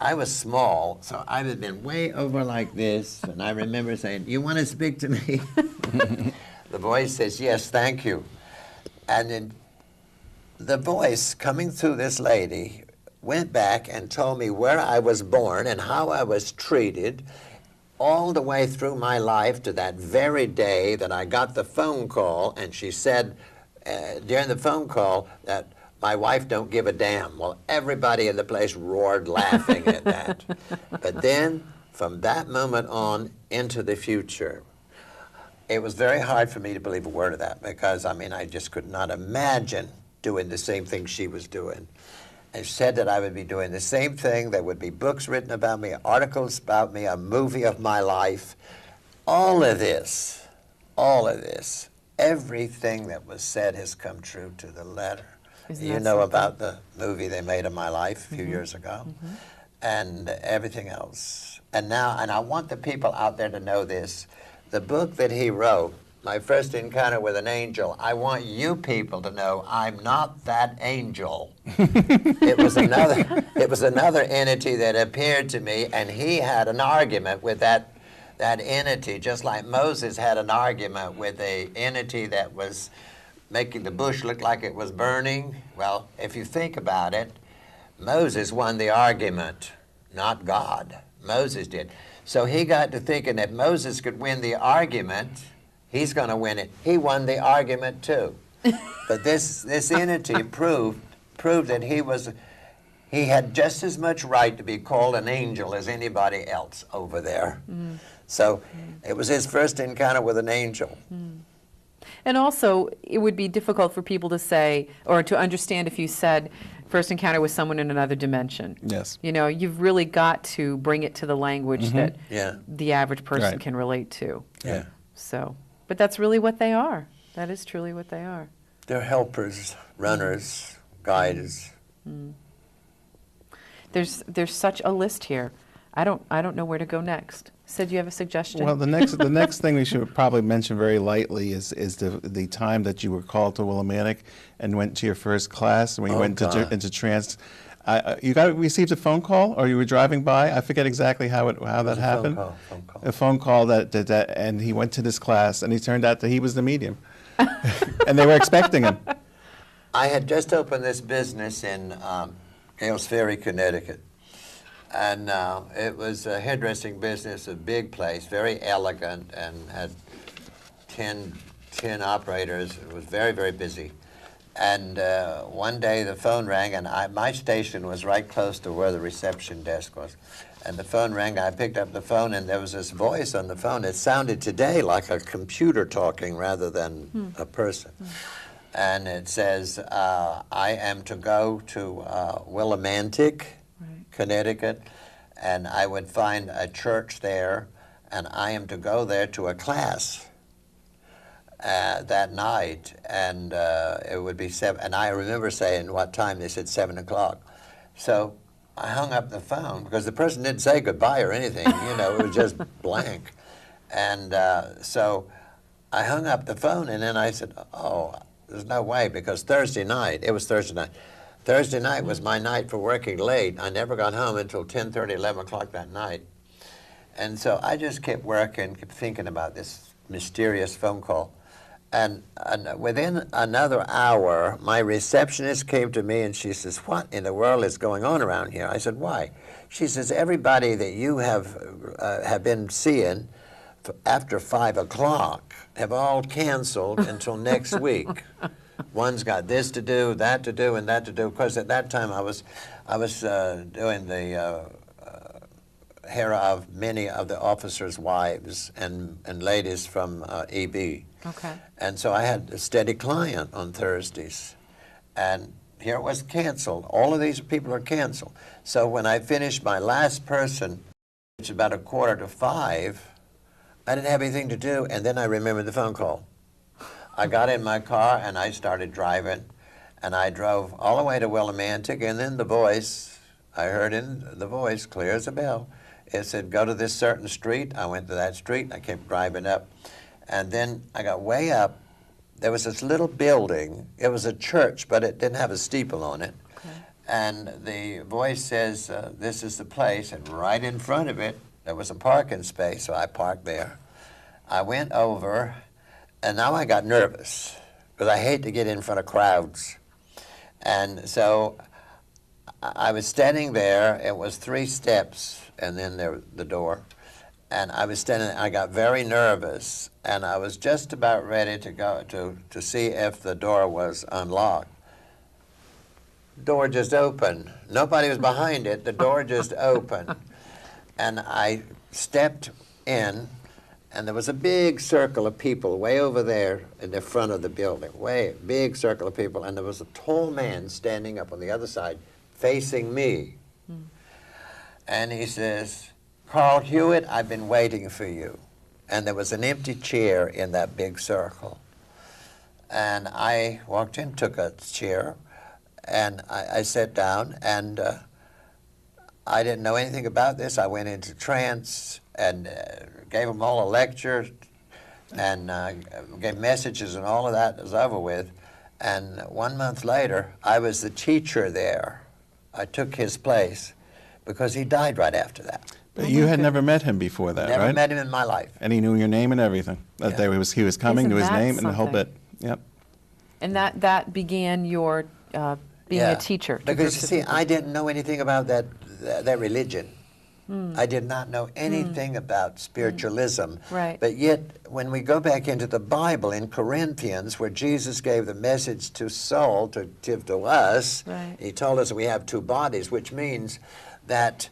I was small, so I had been way over like this, and I remember saying, "You want to speak to me?" The voice says, "Yes, thank you." And then the voice coming through this lady went back and told me where I was born and how I was treated all the way through my life to that very day that I got the phone call, and she said during the phone call that my wife don't give a damn. Well, everybody in the place roared laughing at that. But then, from that moment on into the future, it was very hard for me to believe a word of that, because, I mean, I just could not imagine doing the same thing she was doing. And she said that I would be doing the same thing. There would be books written about me, articles about me, a movie of my life. All of this, everything that was said has come true to the letter. You know about the movie they made of my life a few years ago, and everything else. And now, and I want the people out there to know this. The book that he wrote, My First Encounter with an Angel, I want you people to know I'm not that angel. It was another entity that appeared to me, and he had an argument with that entity, just like Moses had an argument with an entity that was making the bush look like it was burning. Well, if you think about it, Moses won the argument, not God. Moses did. So he got to thinking that Moses could win the argument, he's going to win it. He won the argument too. But this entity proved that he had just as much right to be called an angel as anybody else over there. So it was his first encounter with an angel. And also, it would be difficult for people to say, or to understand if you said, first encounter with someone in another dimension. Yes. You know, you've really got to bring it to the language that the average person can relate to. Yeah. So, but that's really what they are. That is truly what they are. They're helpers, runners, guides. There's such a list here. I don't know where to go next. Sid, you have a suggestion? Well, the next thing we should probably mention very lightly is the time that you were called to Willimantic and went to your first class, when you went into trance. You received a phone call, or you were driving by? I forget exactly how that happened. Phone call. A phone call that and he went to this class, and he turned out that he was the medium, and they were expecting him. I had just opened this business in Hales Ferry, Connecticut. And it was a hairdressing business, a big place, very elegant, and had 10 operators. It was very, very busy. And one day the phone rang, and my station was right close to where the reception desk was. And the phone rang, I picked up the phone, and there was this voice on the phone. It sounded today like a computer talking rather than a person. And it says, I am to go to Willimantic, Connecticut, and I would find a church there, and I am to go there to a class that night, and it would be 7, and I remember saying what time. They said 7 o'clock. So I hung up the phone, because the person didn't say goodbye or anything, you know, it was just blank. And so I hung up the phone, and then I said, oh, there's no way, because Thursday night, it was Thursday night. Thursday night was my night for working late. I never got home until 10:30, 11 o'clock that night. And so I just kept working, kept thinking about this mysterious phone call. And within another hour, my receptionist came to me and she says, what in the world is going on around here? I said, why? She says, everybody that you have been seeing after 5 o'clock have all canceled until next week. One's got this to do, that to do, and that to do. Of course, at that time, I was doing the hair of many of the officers' wives and ladies from EB. Okay. And so I had a steady client on Thursdays. And here it was canceled. All of these people are canceled. So when I finished my last person, which was about 4:45, I didn't have anything to do, and then I remembered the phone call. I got in my car and I started driving, and I drove all the way to Willimantic, and then the voice, I heard in the voice, clear as a bell, it said, go to this certain street. I went to that street, and I kept driving up, and then I got way up. There was this little building. It was a church, but it didn't have a steeple on it. Okay. And the voice says, this is the place, and right in front of it, there was a parking space, so I parked there. I went over, and now I got nervous, because I hate to get in front of crowds. And so I was standing there. It was 3 steps, and then there the door. And I was standing there. I got very nervous, and I was just about ready to go to see if the door was unlocked. Door just opened. Nobody was behind it. The door just opened. And I stepped in, and there was a big circle of people way over there in the front of the building, big circle of people, and there was a tall man standing up on the other side facing me. And he says, Carl Hewitt, I've been waiting for you. And there was an empty chair in that big circle. And I walked in, took a chair, and I sat down, and I didn't know anything about this. I went into trance and gave them all a lecture and gave messages, and all of that was over with. And 1 month later, I was the teacher there. I took his place because he died right after that. But you had never met him before that, Never right? met him in my life. And he knew your name and everything. That day he was coming, Isn't knew his that name and the whole something? bit. Yep. And that began your being a teacher. to Because groups you of see, people. I didn't know anything about that religion. I did not know anything about spiritualism. Right. But yet, when we go back into the Bible in Corinthians, where Jesus gave the message to Saul to give to us, Right. he told us we have 2 bodies, which means that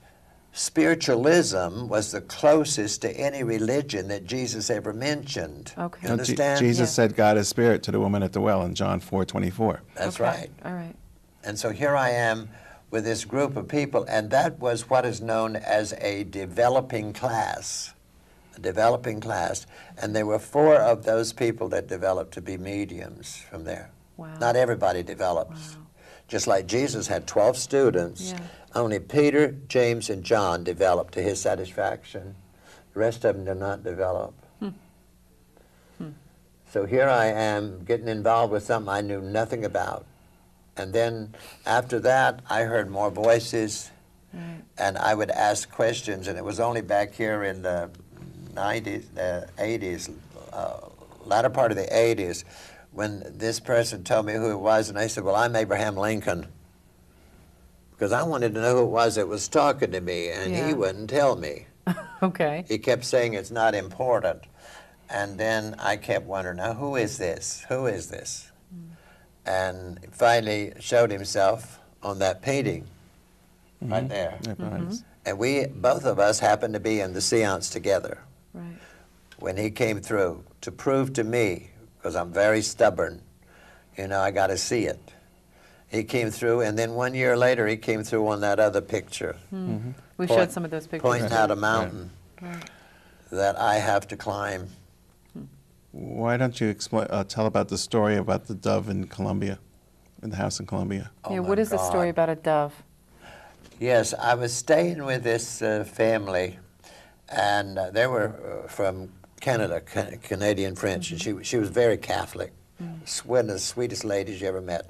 spiritualism was the closest to any religion that Jesus ever mentioned. Okay. You understand? Jesus Yeah. said God is spirit to the woman at the well in John 4:24. That's Okay. right. All right. And so here I am with this group of people, and that was what is known as a developing class. A developing class. And there were 4 of those people that developed to be mediums from there. Wow. Not everybody develops. Wow. Just like Jesus had 12 students, Yeah. only Peter, James, and John developed to his satisfaction. The rest of them did not develop. So here I am getting involved with something I knew nothing about. And then after that, I heard more voices, and I would ask questions, and it was only back here in the 90s, the 80s, latter part of the 80s, when this person told me who it was, and I said, well, I'm Abraham Lincoln. Because I wanted to know who it was that was talking to me, and Yeah. he wouldn't tell me. Okay. He kept saying it's not important. And then I kept wondering, now who is this? Who is this? And finally showed himself on that painting right there. Yeah, behind us. And we, both of us, happened to be in the seance together Right. when he came through to prove to me, because I'm very stubborn, you know, I got to see it. He came through, and then 1 year later, he came through on that other picture, We Point- showed some of those pictures. pointing out a mountain Right. that I have to climb. Why don't you tell about the story about the dove in Colombia, in the house in Colombia? Oh Yeah, my what is the story God. about a dove? Yes, I was staying with this family, and they were from Canada, Canadian French, and she was very Catholic. One of the sweetest ladies you ever met,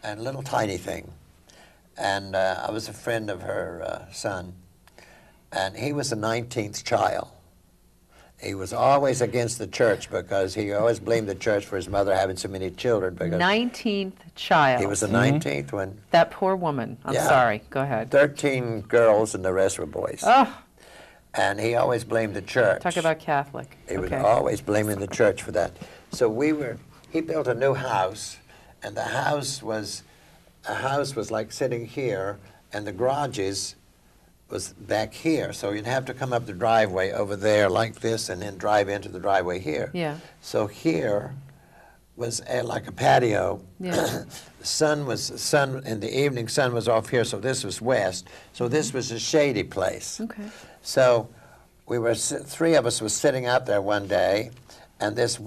and a little tiny thing. And I was a friend of her son, and he was the 19th child. He was always against the church because he always blamed the church for his mother having so many children. Because 19th child. he was the 19th one. That poor woman. I'm Yeah. sorry. Go ahead. 13 girls and the rest were boys. Oh, And he always blamed the church. talk about Catholic. He was Okay. always blaming the church for that. So he built a new house, and the house was like sitting here, and the garages was back here. So you'd have to come up the driveway over there like this and then drive into the driveway here. Yeah. So here was like a patio. Yeah. The sun in the evening, sun was off here, so this was west. So this was a shady place. Okay. So three of us was sitting out there one day, and this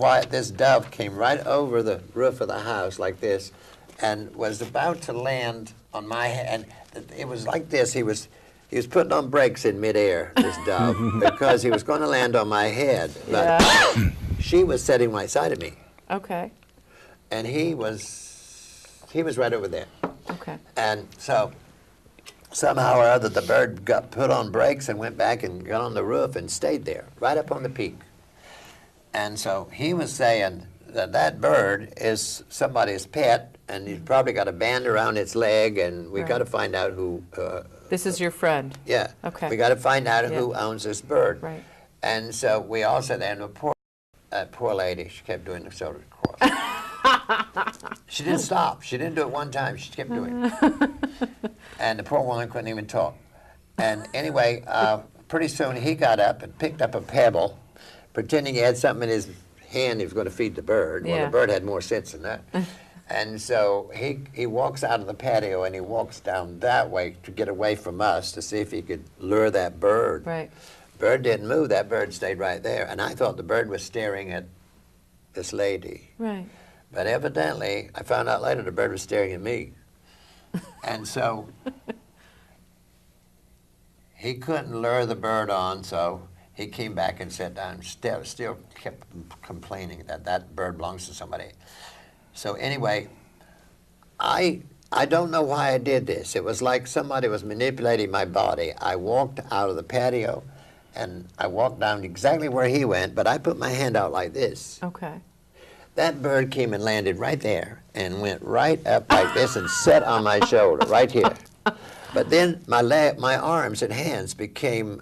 dove came right over the roof of the house like this, and was about to land on my head. And it was like this. He was putting on brakes in midair, this dove, because he was going to land on my head. But she was sitting right side of me, Okay. and he was right over there. Okay. And so somehow or other, the bird got put on brakes and went back and got on the roof and stayed there, right up on the peak. And so he was saying that bird is somebody's pet, and he's probably got a band around its leg, and we Right. got to find out who. This is your friend. Yeah. Okay. We got to find out who owns this bird. Right. And so we all said, and that poor lady, she kept doing the shoulder cross. She didn't stop. She didn't do it one time. She kept doing it. And the poor woman couldn't even talk. And anyway, pretty soon he got up and picked up a pebble, pretending he had something in his hand he was going to feed the bird. Well, Yeah. the bird had more sense than that. And so he walks out of the patio and he walks down that way to get away from us to see if he could lure that bird. Right. Bird didn't move. That bird stayed right there. And I thought the bird was staring at this lady. Right. But evidently, I found out later the bird was staring at me. And so he couldn't lure the bird on, so he came back and sat down, still kept complaining that that bird belongs to somebody. So anyway, I don't know why I did this. It was like somebody was manipulating my body. I walked out of the patio, and I walked down exactly where he went, but I put my hand out like this. Okay. That bird came and landed right there and went right up like this and sat on my shoulder, right here. But then my arms and hands became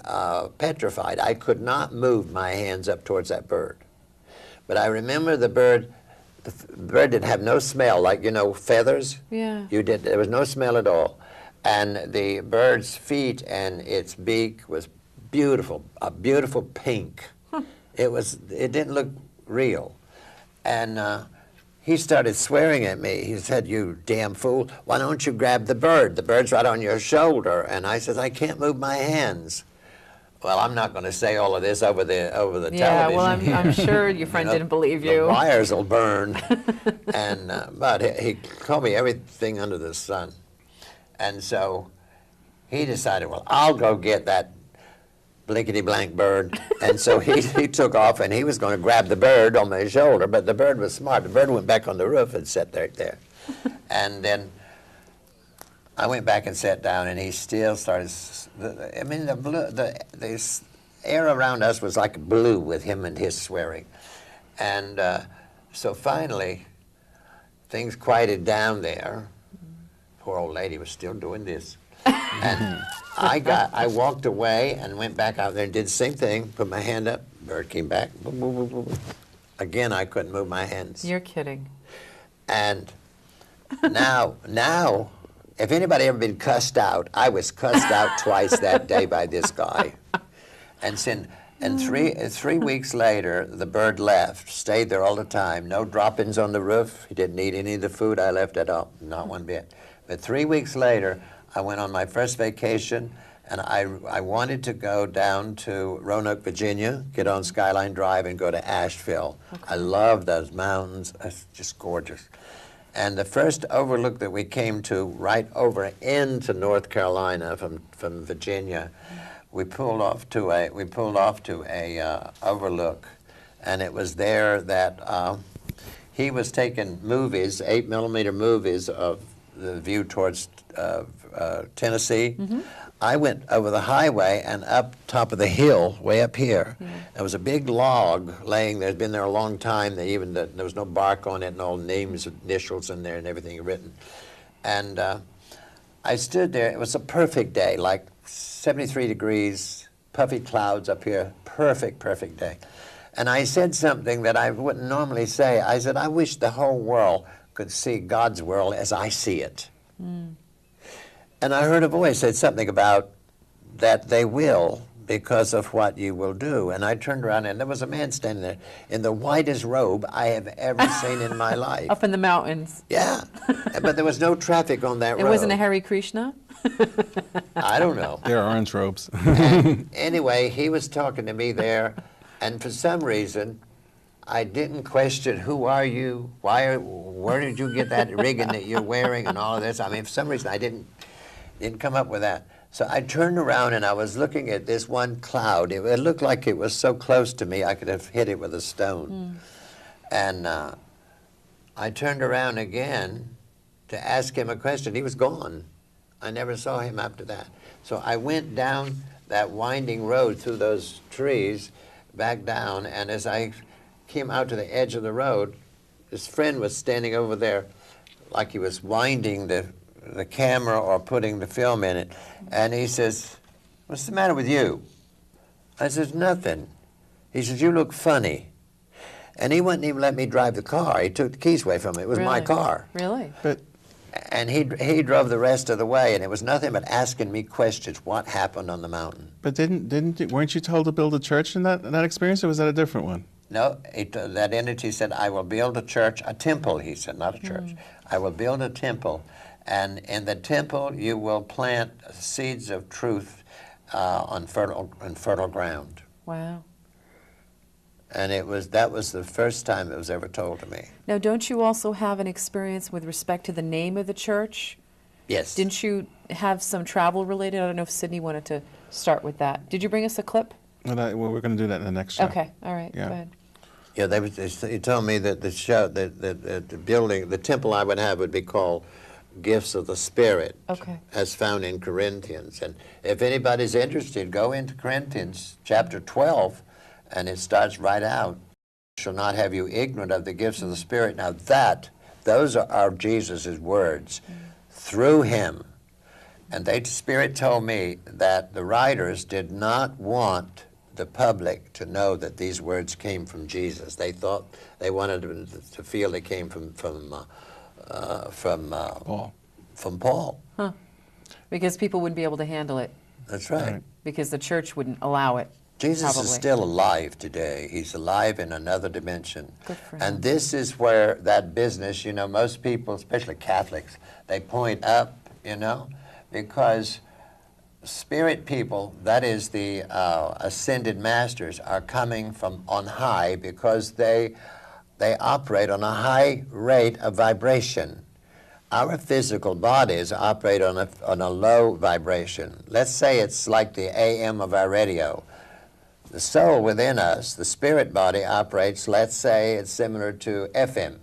petrified. I could not move my hands up towards that bird. But I remember the bird did have no smell, like, you know, feathers. Yeah. There was no smell at all. And the bird's feet and its beak was beautiful, a beautiful pink. It didn't look real. And he started swearing at me. He said, "You damn fool, why don't you grab the bird? The bird's right on your shoulder." And I said, "I can't move my hands." Well, I'm not going to say all of this over the Yeah, television. well, I'm sure your friend didn't believe you. The wires will burn. And but he told me everything under the sun. And so he decided, well, I'll go get that blinkety-blank bird. And so he took off, and he was going to grab the bird on my shoulder, but the bird was smart. The bird went back on the roof and sat there. And then I went back and sat down, and he still started. I mean, the air around us was like blue with him and his swearing. And so finally, things quieted down there. Poor old lady was still doing this. And I walked away and went back out there and did the same thing, put my hand up, bird came back. Boom, boom, boom, boom. Again, I couldn't move my hands. You're kidding. And now, if anybody ever been cussed out, I was cussed out twice that day by this guy. And 3 weeks later, the bird left, stayed there all the time. No drop-ins on the roof. He didn't eat any of the food I left at all, not one bit. But 3 weeks later, I went on my first vacation, and I wanted to go down to Roanoke, Virginia, get on Skyline Drive, and go to Asheville. Okay. I love those mountains. It's just gorgeous. And the first overlook that we came to, right over into North Carolina from Virginia, we pulled off to a overlook, And it was there that he was taking movies, 8mm movies of the view towards Tennessee. Mm-hmm. I went over the highway and up top of the hill, way up here. Yeah. There was a big log laying there. It's been there a long time. There was no bark on it, and all names, initials in there, and everything written. And I stood there. It was a perfect day, like 73 degrees, puffy clouds up here. Perfect, perfect day. And I said something that I wouldn't normally say. I said, I wish the whole world could see God's world as I see it. Mm. And I heard a voice said something about that they will because of what you will do. And I turned around, and there was a man standing there in the whitest robe I have ever seen in my life. Up in the mountains. Yeah, but there was no traffic on that road. It wasn't a Hare Krishna? I don't know. They're orange robes. And anyway, he was talking to me there, and for some reason, I didn't question, who are you? Where did you get that rigging that you're wearing and all of this? I mean, for some reason, I didn't come up with that. So I turned around, and I was looking at this one cloud. It looked like it was so close to me, I could have hit it with a stone. And I turned around again to ask him a question. He was gone. I never saw him after that. So I went down that winding road through those trees, back down, and as I came out to the edge of the road, his friend was standing over there like he was winding the camera or putting the film in it. And he says, what's the matter with you? I says, nothing. He says, you look funny. And he wouldn't even let me drive the car. He took the keys away from me. It was my car. Really? But And he drove the rest of the way, and it was nothing but asking me questions. What happened on the mountain? But weren't you told to build a church in that experience, or was that a different one? No, that entity said, I will build a church, a temple, he said, not a church. I will build a temple, and in the temple you will plant seeds of truth on fertile ground. Wow. And that was the first time it was ever told to me. Now, don't you also have an experience with respect to the name of the church? Yes. Didn't you have some travel related? I don't know if Sidney wanted to start with that. Did you bring us a clip? Well, we're going to do that in the next show. Okay, all right, Yeah. go ahead. Yeah, he told me that the building, the temple I would have would be called Gifts of the Spirit, Okay. as found in Corinthians. And if anybody's interested, go into Corinthians chapter 12, and it starts right out. Shall not have you ignorant of the gifts of the Spirit. Now those are Jesus' words. Through him. And the Spirit told me that the writers did not want the public to know that these words came from Jesus. They wanted them to feel they came from Paul. From Paul. Huh. Because people wouldn't be able to handle it, That's right. Right. because the church wouldn't allow it. Jesus Probably. is still alive today. He's alive in another dimension. Good for him. And this is where that business, most people, especially Catholics, they point up, because spirit people, that is the ascended masters, are coming from on high because they operate on a high rate of vibration. Our physical bodies operate on a low vibration. Let's say it's like the AM of our radio. The soul within us, the spirit body, operates, let's say it's similar to FM.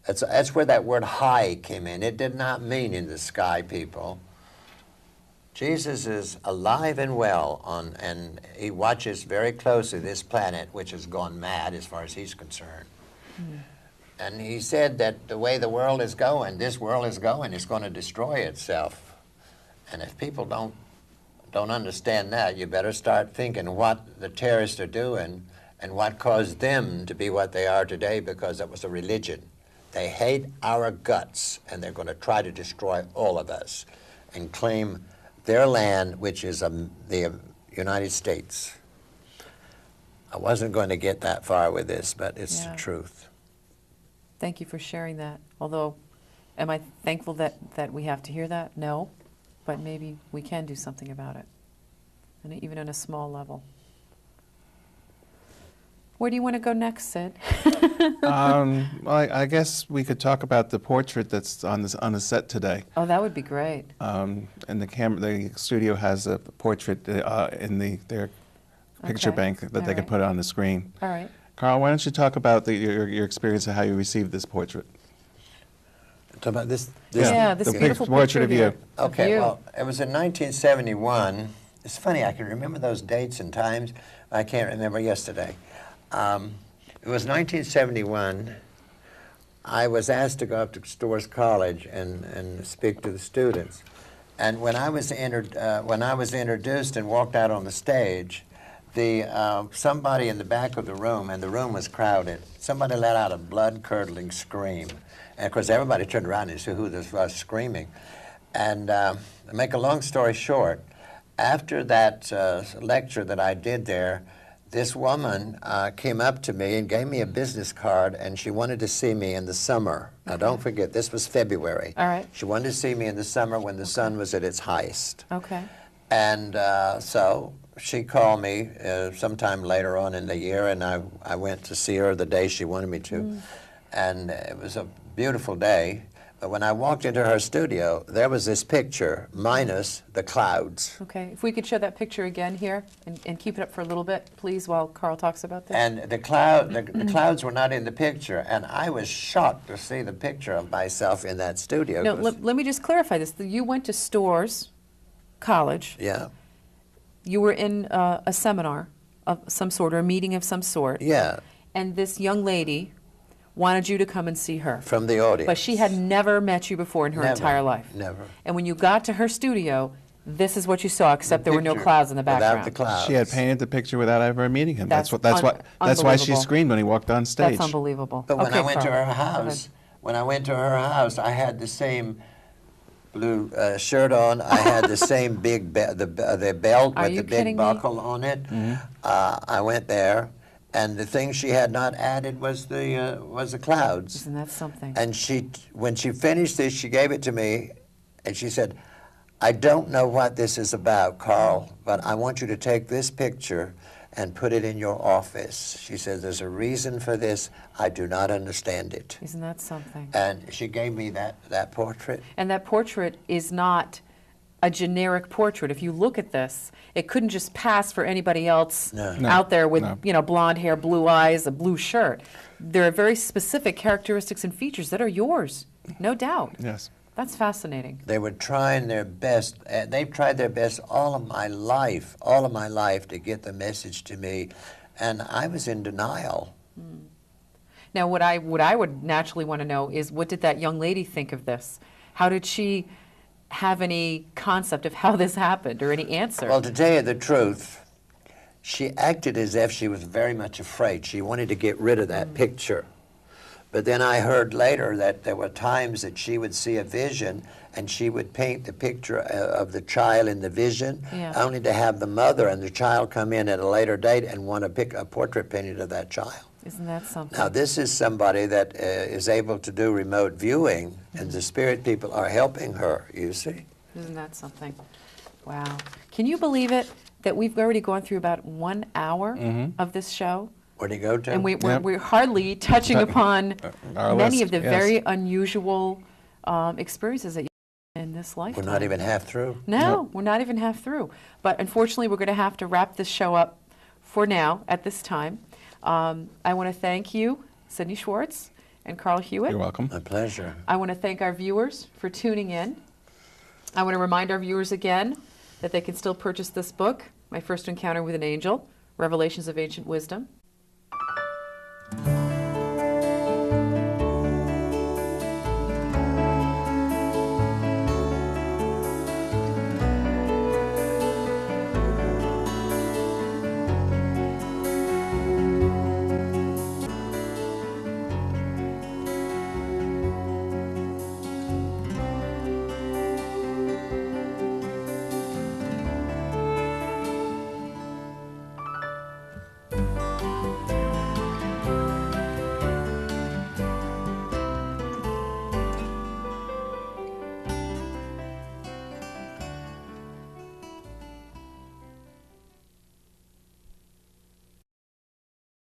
That's where that word high came in. It did not mean in the sky, people. Jesus is alive and well, and he watches very closely this planet, which has gone mad as far as he's concerned. And he said that the way the world is going, this world is going, it's going to destroy itself. And if people don't understand that, you better start thinking what the terrorists are doing and what caused them to be what they are today, because it was a religion. They hate our guts, and they're going to try to destroy all of us and claim their land, which is the United States. I wasn't going to get that far with this, but it's the truth. Thank you for sharing that. Although, am I thankful that we have to hear that? No. But maybe we can do something about it, and even on a small level. Where do you want to go next, Sid? Well, I guess we could talk about the portrait that's on the set today. Oh, that would be great. And the studio has a portrait in their picture Okay. bank that All they could right. put on the screen. All right. Carl, why don't you talk about your experience of how you received this portrait? Talk about this. Yeah, this the beautiful portrait of you. here. Okay, you. well, it was in 1971. It's funny, I can remember those dates and times. I can't remember yesterday. It was 1971. I was asked to go up to Storrs College and speak to the students. And when I was introduced and walked out on the stage, somebody in the back of the room, and the room was crowded, somebody let out a blood-curdling scream. And of course, everybody turned around and said, who this was screaming. And to make a long story short, after that lecture that I did there, this woman came up to me and gave me a business card, and she wanted to see me in the summer. Now, don't forget, this was February. All right. She wanted to see me in the summer when the sun was at its highest. Okay. And so she called me sometime later on in the year, and I went to see her the day she wanted me to. And it was a beautiful day. But when I walked into her studio, there was this picture minus the clouds. Okay. If we could show that picture again here and keep it up for a little bit, please, while Carl talks about this. And the clouds were not in the picture, and I was shocked to see the picture of myself in that studio. No, let me just clarify this. You went to Storrs College. Yeah. You were in a seminar of some sort, or a meeting of some sort. Yeah, And this young lady wanted you to come and see her. from the audience. But she had never met you before in her Never, entire life. Never. And when you got to her studio, this is what you saw, except there were no Picture clouds in the background. Without the clouds. She had painted the picture without ever meeting him. That's That's why she unbelievable. screamed when he walked on stage. That's unbelievable. But when I went to Carl, her go ahead. house, I had the same blue shirt on. I had the same big the belt Are with you the kidding big me? buckle on it. I went there, and the thing she had not added was the clouds. Isn't that something? And when she finished this, she gave it to me, and she said, "I don't know what this is about, Carl, but I want you to take this picture and put it in your office." She says, "There's a reason for this. I do not understand it." Isn't that something? And she gave me that portrait. And that portrait is not a generic portrait. If you look at this, it couldn't just pass for anybody else No. out there with, No. blonde hair, blue eyes, a blue shirt. There are very specific characteristics and features that are yours, no doubt. Yes. That's fascinating. They were trying their best. They've tried their best all of my life to get the message to me, and I was in denial. Now, what I would naturally want to know is, what did that young lady think of this? How did she have any concept of how this happened, or any answer? Well, to tell you the truth, she acted as if she was very much afraid. She wanted to get rid of that picture. But then I heard later that there were times that she would see a vision, and she would paint the picture of the child in the vision, Yeah. only to have the mother and the child come in at a later date and want to pick a portrait painted of that child. Isn't that something? Now, this is somebody that is able to do remote viewing, and the spirit people are helping her, you see. Isn't that something? Wow. Can you believe it that we've already gone through about 1 hour of this show? Where do you go to? And Yep. we're hardly touching upon Our many list, of the yes. very unusual experiences that you had in this lifetime. We're not even half through. No, we're not even half through. But unfortunately, we're going to have to wrap this show up for now at this time. I want to thank you, Sidney Schwartz and Carl Hewitt. You're welcome. My pleasure. I want to thank our viewers for tuning in. I want to remind our viewers again that they can still purchase this book, My First Encounter with an Angel, Revelations of Ancient Wisdom.